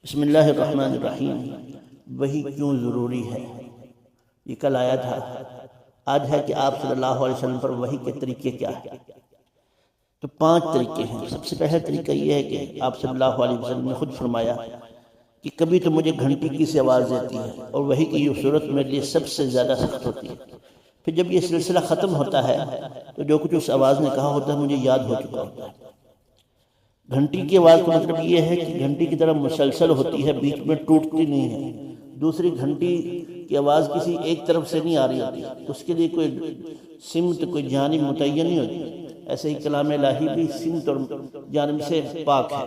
بسم اللہ الرحمن الرحیم۔ وحی کیوں ضروری ہے؟ یہ کل آیا تھا۔ آج ہے کہ آپ صلی اللہ علیہ وسلم پر وحی کے طریقے کیا ہیں؟ تو 5 طریقے ہیں۔ سب سے پہلا طریقہ یہ ہے کہ آپ صلی اللہ علیہ وسلم نے خود فرمایا کہ کبھی تو مجھے گھنٹی کی سی آواز دیتی ہے اور وحی کی یہ صورت میرے لیے سب سے زیادہ سخت ہوتی ہے۔ پھر جب یہ سلسلہ ختم ہوتا ہے تو جو کچھ اس آواز نے کہا ہوتا ہے مجھے یاد ہو چکا ہوتا ہے۔ گھنٹی کی آواز کا مطلب یہ ہے کہ گھنٹی کی طرح مسلسل ہوتی ہے، بیچ میں ٹوٹتی نہیں ہے۔ دوسری گھنٹی کی آواز کسی ایک طرف سے نہیں آ رہی ہوتی، اس کے لیے کوئی سمت، کوئی جانب متعین نہیں ہوتی۔ ایسے ہی کلام الہی بھی سمت اور جانب سے پاک ہے۔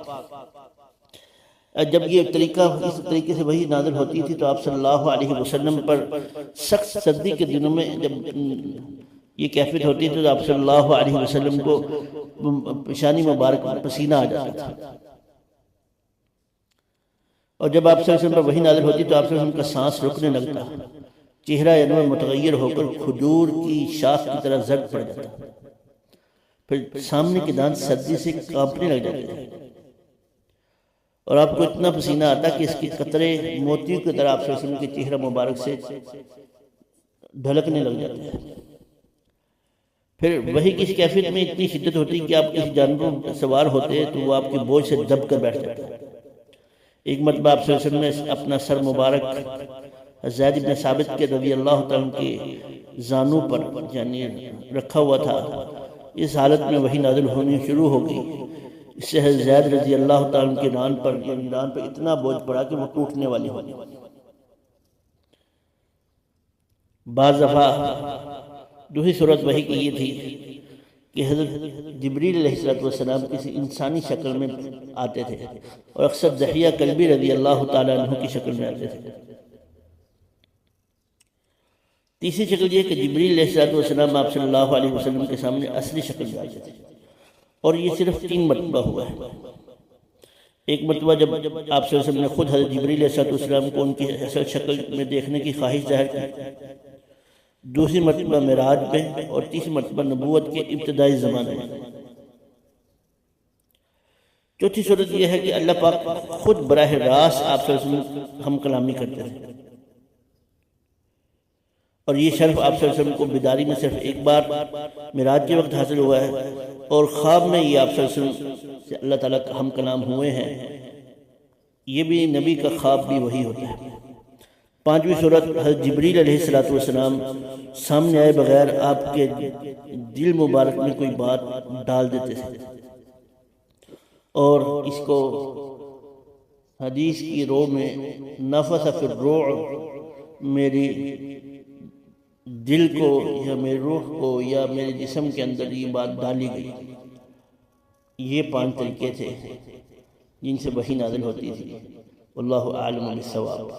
جب یہ طریقہ اس طریقے سے وحی نازل ہوتی تھی تو آپ صلی اللہ علیہ وسلم پر سخت سردی کے دنوں میں جب یہ کیفیت ہوتی تھی تو آپ صلی اللہ علیہ وسلم کو پیشانی مبارک میں پسینہ آ جاتا تھا، اور جب آپ صلی اللہ علیہ وسلم پر وحی نازل ہوتی تو آپ صلی اللہ علیہ وسلم کا سانس رکنے لگتا، چہرہ انور متغیر ہو کر کھجور کی شاخ کی طرح زرد پڑ جاتا، پھر سامنے کے دانت سردی سے کانپنے لگ جاتے اور آپ کو اتنا پسینہ آتا کہ اس کی قطرے موتیوں کی طرح آپ صلی اللہ علیہ وسلم کے چہرہ مبارک سے ڈھلکنے لگ جاتے ہیں۔ پھر وحی کی اس کیفیت میں اتنی شدت ہوتی کہ آپ کسی جانور پر سوار ہوتے تو وہ آپ کے بوجھ سے دب کر بیٹھ جاتا۔ ایک مرتبہ آپ صلی اللہ علیہ وسلم نے اپنا سر مبارک زید بن ثابت کے رضی اللہ تعالیٰ کے زانوں پر یعنی رکھا ہوا تھا۔ اس حالت میں وحی نازل ہونی شروع ہو گئی۔ اس سے زید رضی اللہ تعالیٰ کے ران پر اتنا بوجھ پڑا کہ وہ ٹوٹنے والی ہو گئی۔ بعض دفعہ دوسری صورت وحی کی یہ تھی کہ حضرت جبریل علیہ السلام کسی انسانی شکل میں آتے تھے اور اکثر دحیہ کلبی رضی اللہ تعالیٰ عنہ کی شکل میں آتے تھے۔ تیسری شکل یہ کہ جبریل علیہ السلام آپ صلی اللہ علیہ وسلم کے سامنے اصلی شکل میں آتے تھے، اور یہ صرف 3 مرتبہ ہوا ہے۔ ایک مرتبہ جب آپ صلی اللہ علیہ وسلم نے خود حضرت جبریل علیہ السلام کو ان کی اصل شکل میں دیکھنے کی خواہش ظاہر کی، دوسری مرتبہ معراج میں، اور تیسری مرتبہ نبوت کے ابتدائی زمانے میں۔ چوتھی صورت یہ ہے کہ اللہ پاک خود براہ راست آپ صلی اللہ علیہ وسلم ہم کلامی کرتے ہیں، اور یہ شرف آپ صلی اللہ علیہ وسلم کو بیداری میں صرف ایک بار معراج کے وقت حاصل ہوا ہے، اور خواب میں یہ آپ صلی اللہ علیہ وسلم سے اللہ تعالیٰ کا ہم کلام ہوئے ہیں۔ یہ بھی نبی کا خواب بھی وہی ہوتا ہے۔ 5ویں صورت حضرت جبریل علیہ السلام سامنے آئے بغیر آپ کے دل مبارک میں کوئی بات ڈال دیتے تھے، اور اس کو حدیث کی رو میں نفث فی الروع، میری دل کو یا میری روح کو یا میرے جسم کے اندر یہ بات ڈالی گئی۔ یہ 5 طریقے تھے جن سے وحی نازل ہوتی تھی۔ واللہ اعلم بالصواب۔